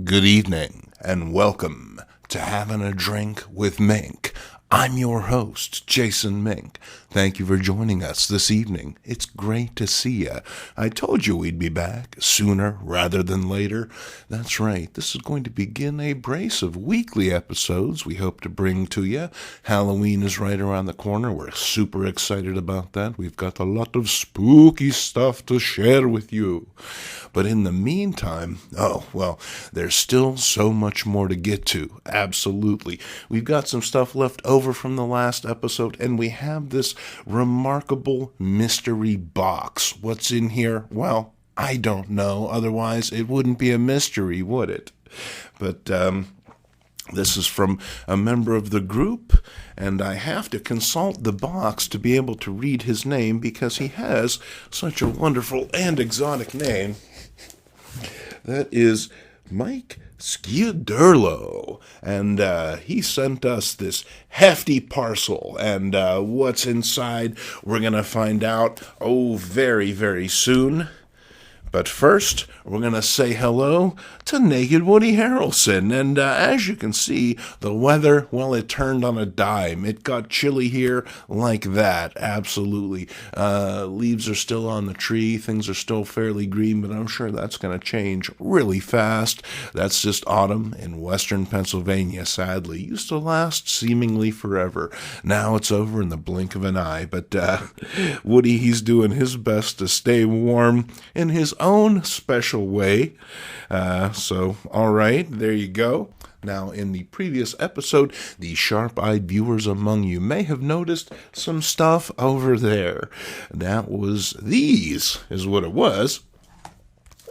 Good evening, and welcome to Having a Drink with Mink. I'm your host, Jason Mink. Thank you for joining us this evening. It's great to see you. I told you we'd be back sooner rather than later. That's right, this is going to begin a brace of weekly episodes we hope to bring to you. Halloween is right around the corner. We're super excited about that. We've got a lot of spooky stuff to share with you. But in the meantime, there's still so much more to get to. Absolutely. We've got some stuff left over from the last episode, and we have this remarkable mystery box. What's in here? Well, I don't know. Otherwise, it wouldn't be a mystery, would it? But this is from a member of the group, and I have to consult the box to be able to read his name because he has such a wonderful and exotic name. That is Mike Sciaderlo, and he sent us this hefty parcel, and what's inside we're going to find out, very, very soon. But first, we're going to say hello to Naked Woody Harrelson. And as you can see, the weather, it turned on a dime. It got chilly here like that, absolutely. Leaves are still on the tree. Things are still fairly green, but I'm sure that's going to change really fast. That's just autumn in western Pennsylvania, sadly. Used to last seemingly forever. Now it's over in the blink of an eye. But Woody, he's doing his best to stay warm in his own special way. All right, there you go. Now, in the previous episode, the sharp-eyed viewers among you may have noticed some stuff over there. These is what it was.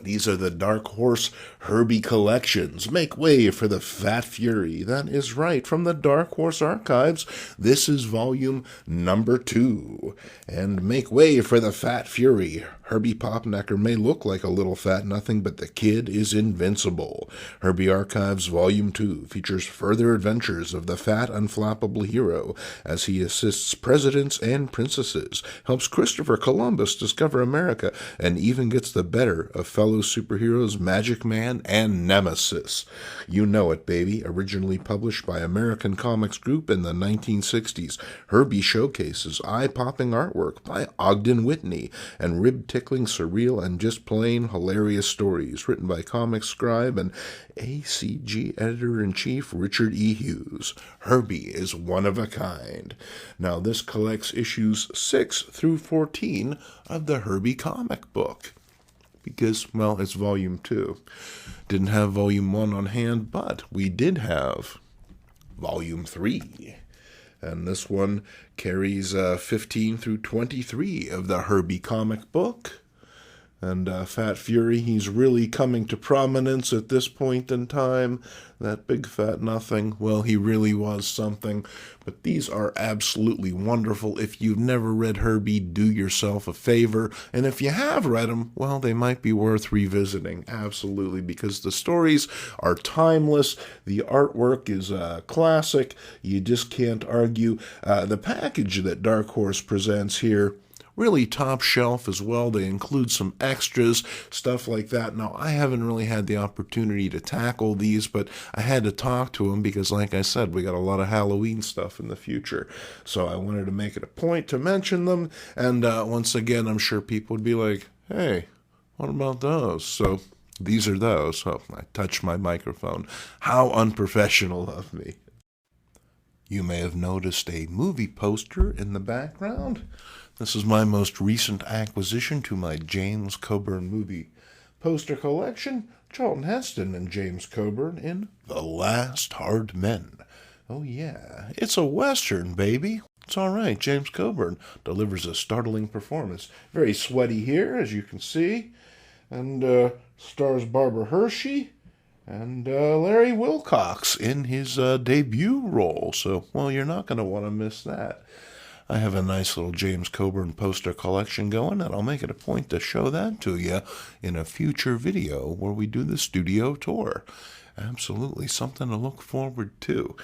These are the Dark Horse Herbie collections. Make way for the Fat Fury. That is right, from the Dark Horse Archives. This is volume number 2. And make way for the Fat Fury. Herbie Popnecker may look like a little fat nothing, but the kid is invincible. Herbie Archives Volume 2 features further adventures of the fat, unflappable hero as he assists presidents and princesses, helps Christopher Columbus discover America, and even gets the better of fellow superheroes Magic Man and Nemesis. You know it, baby. Originally published by American Comics Group in the 1960s, Herbie showcases eye-popping artwork by Ogden Whitney and rib-tickling, surreal, and just plain hilarious stories written by comic scribe and ACG editor-in-chief Richard E. Hughes. Herbie is one of a kind. Now, this collects issues 6 through 14 of the Herbie comic book. Because, it's volume 2. Didn't have volume 1 on hand, but we did have volume 3. And this one carries 15 through 23 of the Herbie comic book. And Fat Fury, he's really coming to prominence at this point in time. That big fat nothing, he really was something. But these are absolutely wonderful. If you've never read Herbie, do yourself a favor. And if you have read them, they might be worth revisiting. Absolutely, because the stories are timeless. The artwork is classic. You just can't argue. The package that Dark Horse presents here, really top shelf as well. They include some extras, stuff like that. Now, I haven't really had the opportunity to tackle these, but I had to talk to them because, like I said, we got a lot of Halloween stuff in the future. So I wanted to make it a point to mention them. And once again, I'm sure people would be like, hey, what about those? So these are those. Oh, I touched my microphone. How unprofessional of me. You may have noticed a movie poster in the background. This is my most recent acquisition to my James Coburn movie poster collection. Charlton Heston and James Coburn in The Last Hard Men. Oh yeah, it's a Western, baby. It's all right. James Coburn delivers a startling performance. Very sweaty here, as you can see. And stars Barbara Hershey and Larry Wilcox in his debut role. So, you're not going to want to miss that. I have a nice little James Coburn poster collection going, and I'll make it a point to show that to you in a future video where we do the studio tour. Absolutely, something to look forward to.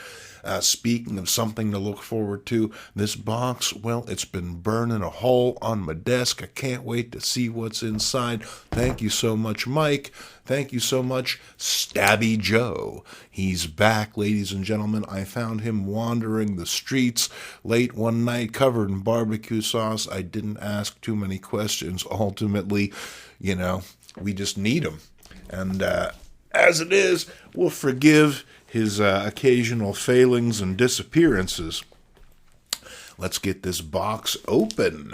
Speaking of something to look forward to, this box, well, it's been burning a hole on my desk. I can't wait to see what's inside. Thank you so much, Mike. Thank you so much, Stabby Joe. He's back, ladies and gentlemen. I found him wandering the streets late one night covered in barbecue sauce. I didn't ask too many questions. Ultimately, we just need him. And as it is, we'll forgive his occasional failings and disappearances. Let's get this box open.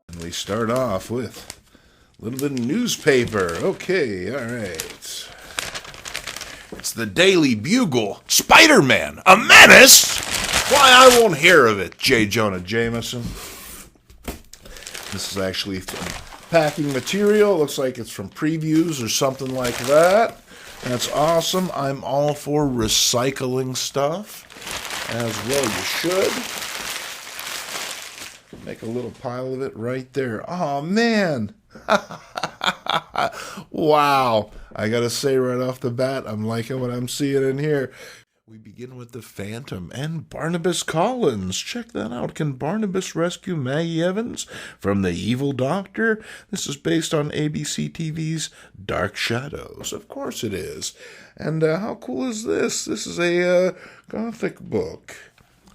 And we start off with a little bit of newspaper. Okay, all right. It's the Daily Bugle. Spider-Man, a menace? Why, I won't hear of it, J. Jonah Jameson. This is actually packing material. Looks like it's from previews or something like that. That's awesome. I'm all for recycling stuff, as well you should. Make a little pile of it right there. Oh, man. Wow. I gotta say right off the bat, I'm liking what I'm seeing in here. We begin with the Phantom and Barnabas Collins. Check that out. Can Barnabas rescue Maggie Evans from the evil doctor? This is based on ABC TV's Dark Shadows. Of course it is. And how cool is this? This is a Gothic book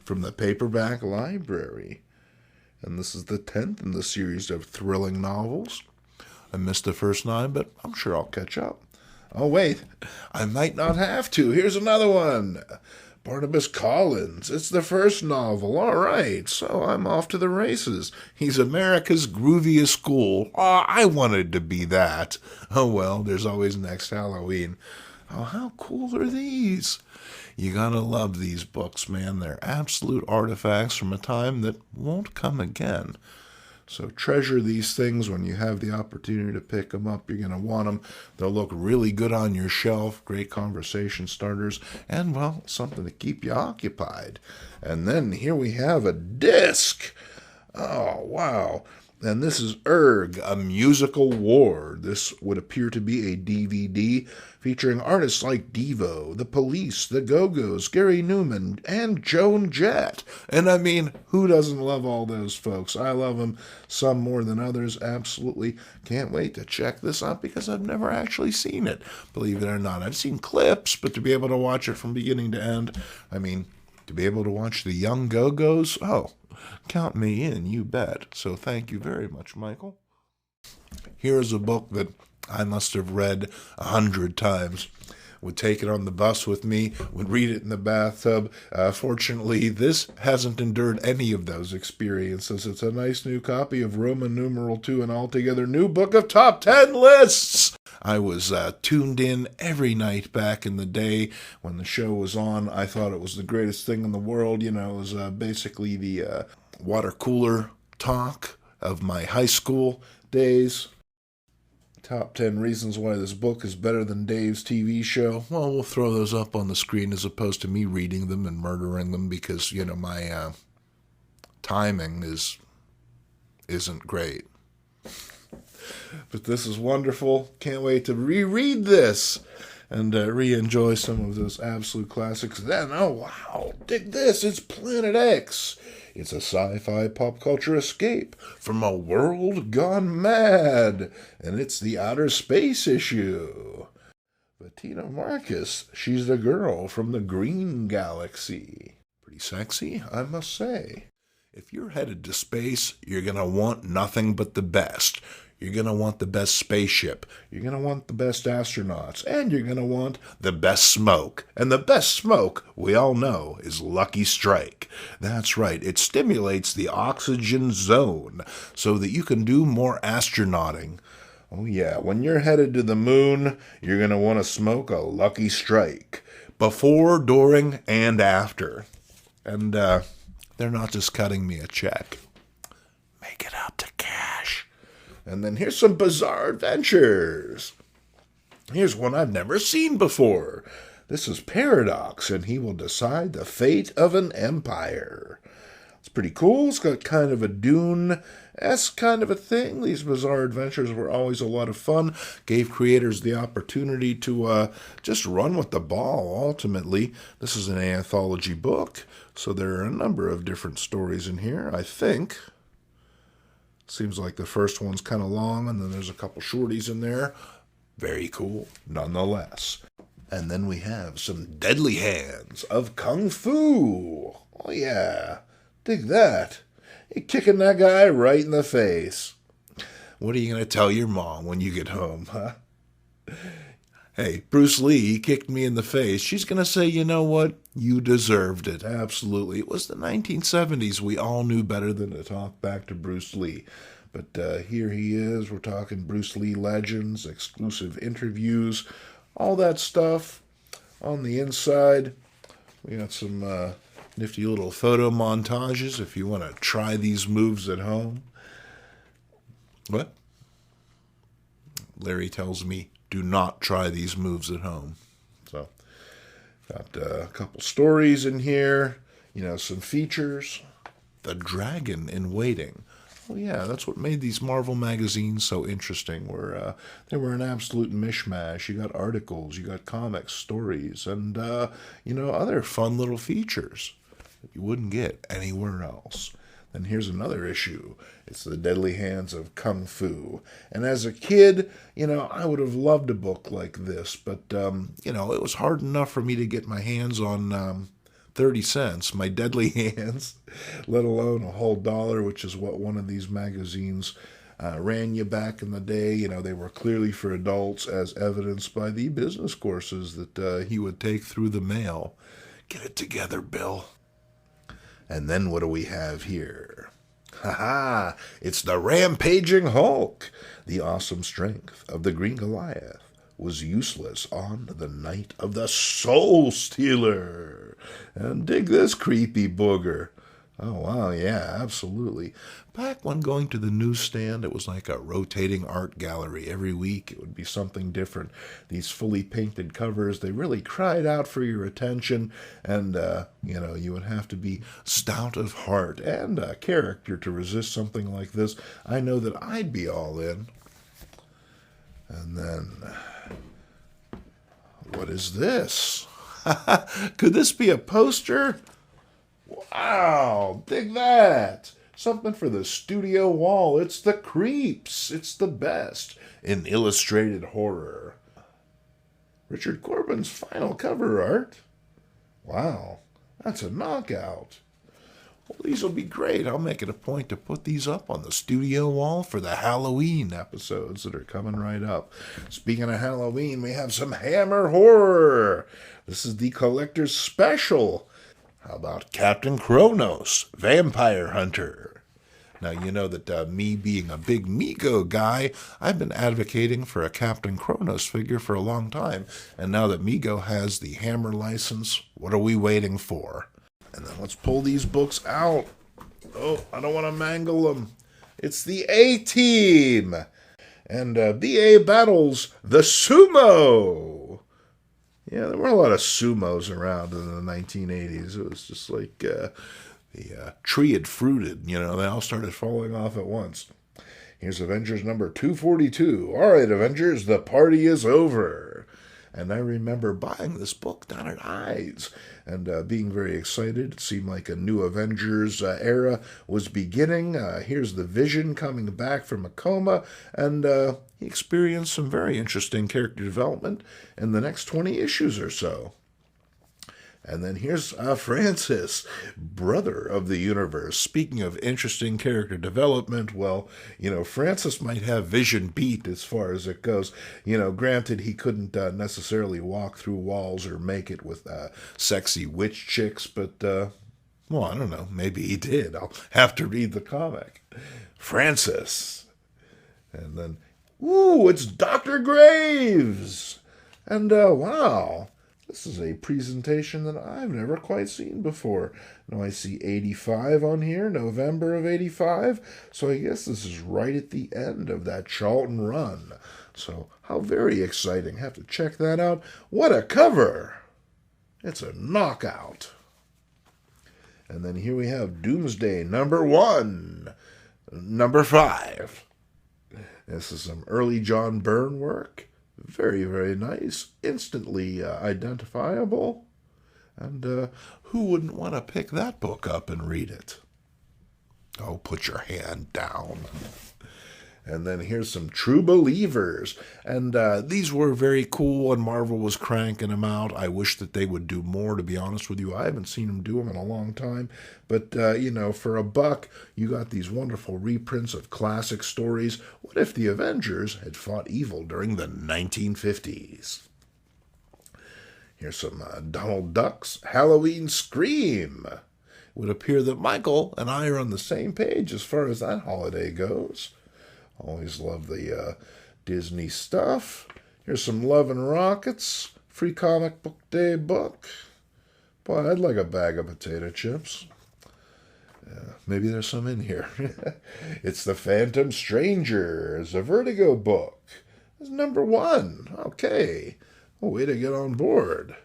from the Paperback Library. And this is the 10th in the series of thrilling novels. I missed the first 9, but I'm sure I'll catch up. Oh, wait, I might not have to. Here's another one. Barnabas Collins. It's the first novel. All right, so I'm off to the races. He's America's grooviest ghoul. Oh, I wanted to be that. Oh, well, there's always next Halloween. Oh, how cool are these? You gotta love these books, man. They're absolute artifacts from a time that won't come again. So treasure these things when you have the opportunity to pick them up. You're going to want them. They'll look really good on your shelf. Great conversation starters. And, well, something to keep you occupied. And then here we have a disc. Oh, wow. And this is Erg, A Musical War. This would appear to be a DVD featuring artists like Devo, The Police, The Go-Go's, Gary Newman, and Joan Jett. And I mean, who doesn't love all those folks? I love them, some more than others, absolutely. Can't wait to check this out because I've never actually seen it, believe it or not. I've seen clips, but to be able to watch it from beginning to end, I mean, to be able to watch the young Go-Go's, oh, count me in, you bet. So thank you very much, Michael. Here's a book that I must have read 100 times. Would take it on the bus with me, would read it in the bathtub. Fortunately, this hasn't endured any of those experiences. It's a nice new copy of Roman numeral 2, an altogether new book of top 10 lists. I was tuned in every night back in the day when the show was on. I thought it was the greatest thing in the world. It was basically the water cooler talk of my high school days. Top 10 reasons why this book is better than Dave's TV show. Well, we'll throw those up on the screen as opposed to me reading them and murdering them because, my timing isn't great. But this is wonderful. Can't wait to reread this and re-enjoy some of those absolute classics. Then, oh wow, dig this. It's Planet X. It's a sci-fi pop culture escape from a world gone mad. And it's the outer space issue. Bettina Marcus, she's the girl from the Green Galaxy. Pretty sexy, I must say. If you're headed to space, you're going to want nothing but the best. You're going to want the best spaceship. You're going to want the best astronauts. And you're going to want the best smoke. And the best smoke, we all know, is Lucky Strike. That's right. It stimulates the oxygen zone so that you can do more astronauting. Oh, yeah. When you're headed to the moon, you're going to want to smoke a Lucky Strike. Before, during, and after. And they're not just cutting me a check. Make it out to cash. And then here's some bizarre adventures. Here's one I've never seen before. This is Paradox, and he will decide the fate of an empire. It's pretty cool. It's got kind of a Dune-esque kind of a thing. These bizarre adventures were always a lot of fun. Gave creators the opportunity to just run with the ball, ultimately. This is an anthology book, so there are a number of different stories in here, I think. Seems like the first one's kind of long, and then there's a couple shorties in there. Very cool, nonetheless. And then we have some Deadly Hands of Kung Fu. Oh, yeah. Dig that. You're kicking that guy right in the face. What are you going to tell your mom when you get home, huh? Hey, Bruce Lee, he kicked me in the face. She's going to say, you know what? You deserved it. Absolutely. It was the 1970s. We all knew better than to talk back to Bruce Lee. But here he is. We're talking Bruce Lee legends, exclusive interviews, all that stuff. On the inside, we got some nifty little photo montages if you want to try these moves at home. What? Larry tells me, do not try these moves at home. So, got a couple stories in here, some features. The Dragon in Waiting. Oh, yeah, that's what made these Marvel magazines so interesting, where they were an absolute mishmash. You got articles, you got comics, stories, and, other fun little features that you wouldn't get anywhere else. Then here's another issue. It's The Deadly Hands of Kung Fu. And as a kid, I would have loved a book like this, but, it was hard enough for me to get my hands on 30 cents, my Deadly Hands, let alone a whole dollar, which is what one of these magazines ran you back in the day. They were clearly for adults, as evidenced by the business courses that he would take through the mail. Get it together, Bill. And then what do we have here? Ha-ha! It's the Rampaging Hulk. The awesome strength of the Green Goliath was useless on the night of the Soul Stealer. And dig this creepy booger. Oh, wow, yeah, absolutely. Back when going to the newsstand, it was like a rotating art gallery. Every week it would be something different. These fully painted covers, they really cried out for your attention. And, you would have to be stout of heart and character to resist something like this. I know that I'd be all in. And then, what is this? Could this be a poster? Wow, dig that. Something for the studio wall. It's the Creeps. It's the best in illustrated horror. Richard Corbin's final cover art. Wow, that's a knockout. Well, these will be great. I'll make it a point to put these up on the studio wall for the Halloween episodes that are coming right up. Speaking of Halloween, we have some Hammer horror. This is the collector's special. How about Captain Kronos, Vampire Hunter? Now, you know that me being a big Mego guy, I've been advocating for a Captain Kronos figure for a long time. And now that Mego has the Hammer license, what are we waiting for? And then let's pull these books out. Oh, I don't want to mangle them. It's the A-Team. And BA battles the Sumo. Yeah, there were a lot of sumos around in the 1980s. It was just like the tree had fruited. They all started falling off at once. Here's Avengers number 242. All right, Avengers, the party is over. And I remember buying this book down at Hides and being very excited. It seemed like a new Avengers era was beginning. Here's the Vision coming back from a coma, and he experienced some very interesting character development in the next 20 issues or so. And then here's Francis, brother of the universe. Speaking of interesting character development, well, Francis might have Vision beat as far as it goes. Granted, he couldn't necessarily walk through walls or make it with sexy witch chicks, but, I don't know. Maybe he did. I'll have to read the comic. Francis. And then, it's Dr. Graves. And, wow. This is a presentation that I've never quite seen before. Now I see 85 on here, November of 85. So I guess this is right at the end of that Charlton run. So how very exciting. Have to check that out. What a cover. It's a knockout. And then here we have Doomsday #1, #5. This is some early John Byrne work. Very, very nice. Instantly identifiable. And who wouldn't want to pick that book up and read it? Oh, put your hand down. And then here's some True Believers. And these were very cool, and Marvel was cranking them out. I wish that they would do more, to be honest with you. I haven't seen them do them in a long time. But, for $1, you got these wonderful reprints of classic stories. What if the Avengers had fought evil during the 1950s? Here's some Donald Duck's Halloween Scream. It would appear that Michael and I are on the same page as far as that holiday goes. Always love the Disney stuff. Here's some Love and Rockets, free comic book day book. Boy, I'd like a bag of potato chips. Maybe there's some in here. It's The Phantom Stranger. It's a Vertigo book. It's #1. Okay. Well, way to get on board.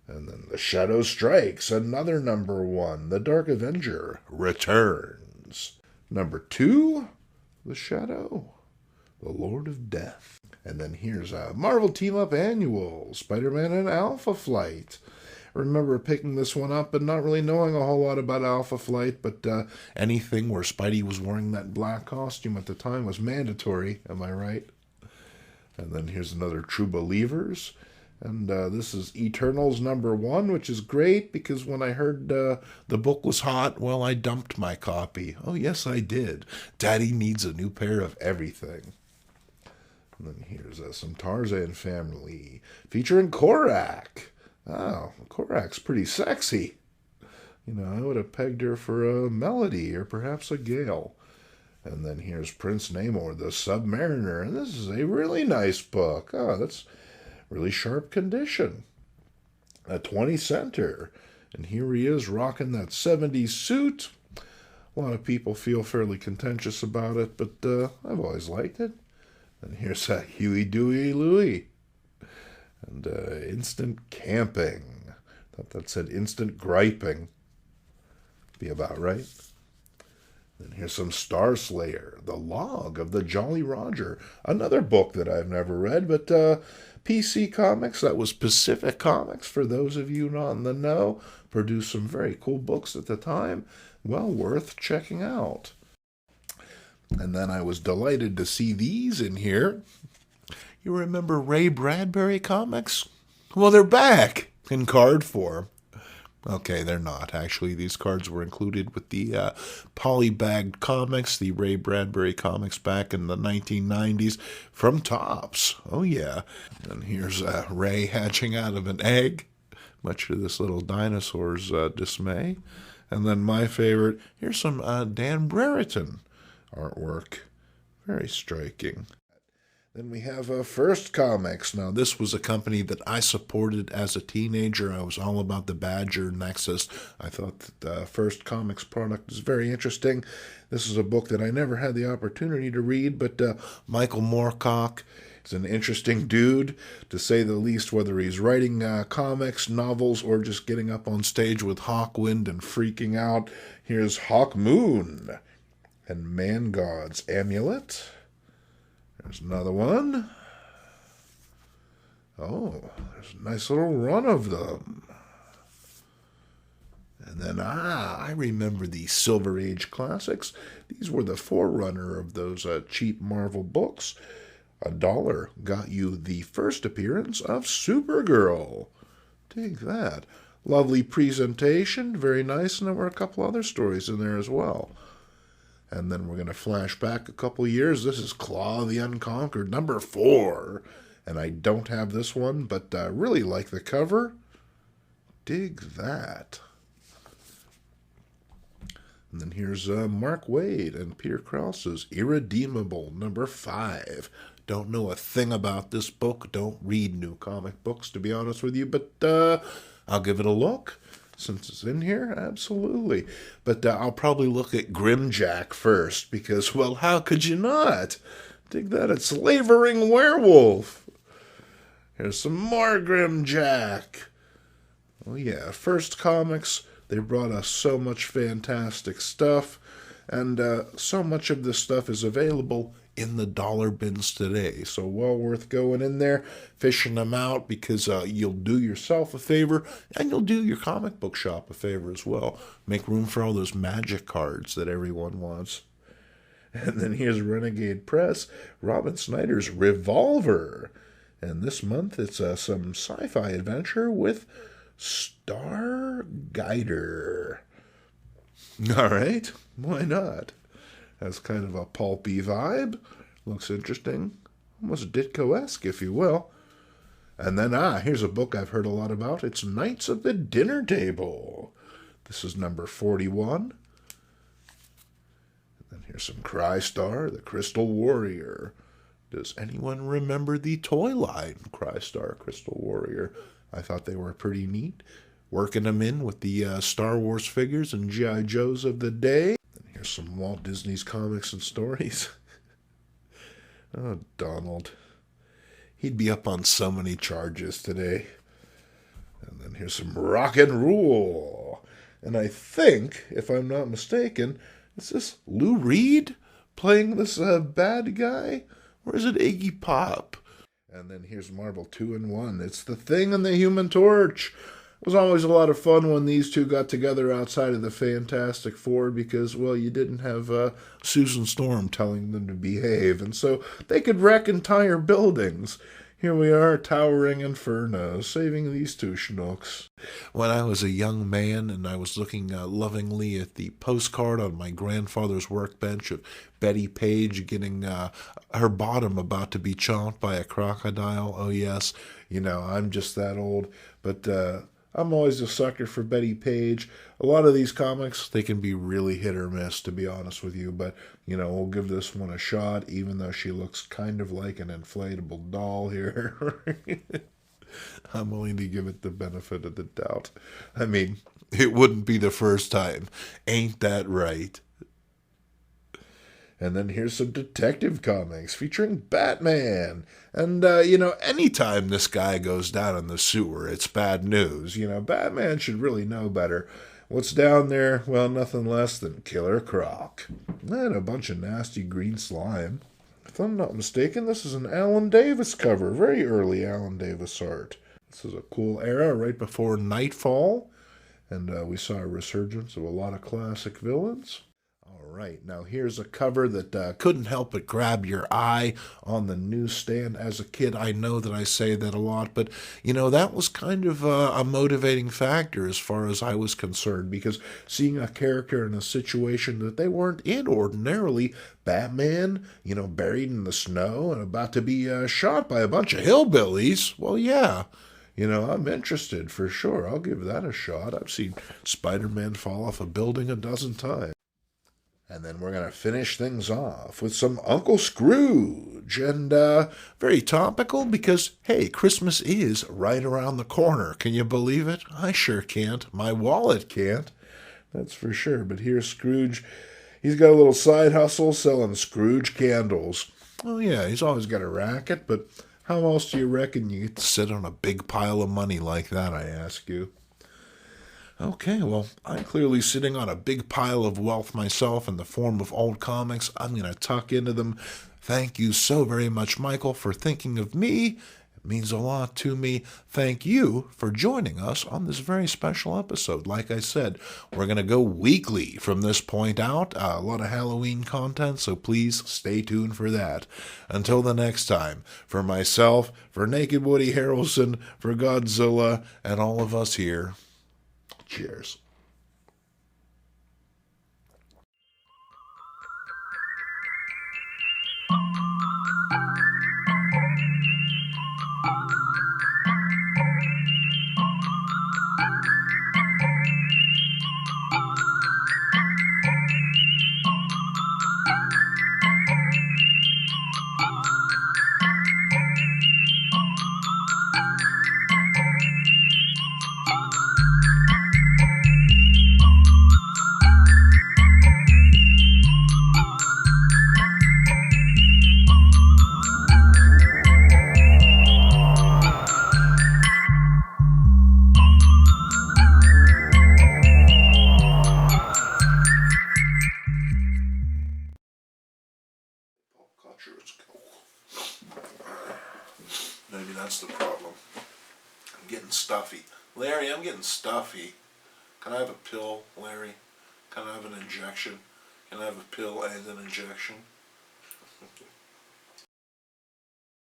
And then The Shadow Strikes, another #1. The Dark Avenger returns. #2, The Shadow, The Lord of Death. And then here's a Marvel Team Up Annual, Spider-Man and Alpha Flight. I remember picking this one up and not really knowing a whole lot about Alpha Flight, but anything where Spidey was wearing that black costume at the time was mandatory, am I right? And then here's another True Believers. And this is Eternals #1, which is great because when I heard the book was hot, well, I dumped my copy. Oh, yes, I did. Daddy needs a new pair of everything. And then here's some Tarzan Family featuring Korak. Oh, Korak's pretty sexy. I would have pegged her for a Melody or perhaps a Gale. And then here's Prince Namor, the Submariner. And this is a really nice book. Oh, that's really sharp condition. A 20 center. And here he is rocking that 70s suit. A lot of people feel fairly contentious about it, but I've always liked it. And here's that Huey, Dewey, Louie. And Instant Camping. Thought that said Instant Griping. Be about right. And here's some Star Slayer, The Log of the Jolly Roger. Another book that I've never read, but PC Comics, that was Pacific Comics, for those of you not in the know, produced some very cool books at the time. Well worth checking out. And then I was delighted to see these in here. You remember Ray Bradbury comics? Well, they're back in card form. Okay, they're not. Actually, these cards were included with the polybagged comics, the Ray Bradbury comics back in the 1990s from Topps. Oh, yeah. And here's Ray hatching out of an egg, much to this little dinosaur's dismay. And then my favorite, here's some Dan Brereton artwork. Very striking. Then we have First Comics. Now, this was a company that I supported as a teenager. I was all about the Badger Nexus. I thought that the First Comics product is very interesting. This is a book that I never had the opportunity to read, but Michael Moorcock is an interesting dude, to say the least, whether he's writing comics, novels, or just getting up on stage with Hawkwind and freaking out. Here's Hawk Moon and Man God's Amulet. There's another one. Oh, there's a nice little run of them. And then, I remember the Silver Age classics. These were the forerunner of those cheap Marvel books. $1 got you the first appearance of Supergirl. Take that. Lovely presentation, very nice, and there were a couple other stories in there as well. And then we're going to flash back a couple years. This is Claw the Unconquered, #4. And I don't have this one, but I really like the cover. Dig that. And then here's Mark Waid and Peter Krause's Irredeemable, #5. Don't know a thing about this book. Don't read new comic books, to be honest with you, but I'll give it a look. Since it's in here, absolutely. But I'll probably look at Grimjack first, because, well, how could you not? Dig that, it's Slavering Werewolf. Here's some more Grimjack. Oh, yeah, First Comics, They brought us so much fantastic stuff, and so much of this stuff is available in the dollar bins today. So well worth going in there, fishing them out, because you'll do yourself a favor and you'll do your comic book shop a favor as well. Make room for all those magic cards that everyone wants. And then here's Renegade Press, Robin Snyder's Revolver. And this month it's some sci-fi adventure with Star Guider. All right, why not? Has kind of a pulpy vibe. Looks interesting. Almost Ditko-esque, if you will. And then, here's a book I've heard a lot about. It's Knights of the Dinner Table. This is number 41. And then here's some Crystar, the Crystal Warrior. Does anyone remember the toy line, Crystar, Crystal Warrior? I thought they were pretty neat. Working them in with the Star Wars figures and G.I. Joes of the day. And here's some Walt Disney's comics and stories. Oh, Donald. He'd be up on so many charges today. And then here's some Rock and Rule. And I think, if I'm not mistaken, is this Lou Reed playing this bad guy? Or is it Iggy Pop? And then here's Marvel 2-in-1. It's The Thing and the Human Torch. It was always a lot of fun when these two got together outside of the Fantastic Four because, well, you didn't have Susan Storm telling them to behave, and so they could wreck entire buildings. Here we are, towering inferno, saving these two schnooks. When I was a young man and I was looking lovingly at the postcard on my grandfather's workbench of Betty Page getting her bottom about to be chomped by a crocodile, oh yes, I'm just that old, but I'm always a sucker for Betty Page. A lot of these comics, they can be really hit or miss, to be honest with you. But, we'll give this one a shot, even though she looks kind of like an inflatable doll here. I'm willing to give it the benefit of the doubt. I mean, it wouldn't be the first time. Ain't that right? And then here's some detective comics featuring Batman. And, anytime this guy goes down in the sewer, it's bad news. Batman should really know better. What's down there? Well, nothing less than Killer Croc. And a bunch of nasty green slime. If I'm not mistaken, this is an Alan Davis cover. Very early Alan Davis art. This is a cool era right before Nightfall. And we saw a resurgence of a lot of classic villains. All right, now here's a cover that couldn't help but grab your eye on the newsstand. As a kid, I know that I say that a lot, but, that was kind of a motivating factor as far as I was concerned, because seeing a character in a situation that they weren't in ordinarily, Batman, buried in the snow and about to be shot by a bunch of hillbillies, well, yeah. I'm interested for sure. I'll give that a shot. I've seen Spider-Man fall off a building a dozen times. And then we're going to finish things off with some Uncle Scrooge. And very topical because, hey, Christmas is right around the corner. Can you believe it? I sure can't. My wallet can't. That's for sure. But here's Scrooge. He's got a little side hustle selling Scrooge candles. Oh, yeah, he's always got a racket. But how else do you reckon you get to sit on a big pile of money like that, I ask you? Okay, well, I'm clearly sitting on a big pile of wealth myself in the form of old comics. I'm going to tuck into them. Thank you so very much, Michael, for thinking of me. It means a lot to me. Thank you for joining us on this very special episode. Like I said, we're going to go weekly from this point out. A lot of Halloween content, so please stay tuned for that. Until the next time, for myself, for Naked Woody Harrelson, for Godzilla, and all of us here, cheers. sure it's cold. Maybe that's the problem. I'm getting stuffy. Larry, I'm getting stuffy. Can I have a pill, Larry? Can I have an injection? Can I have a pill and an injection?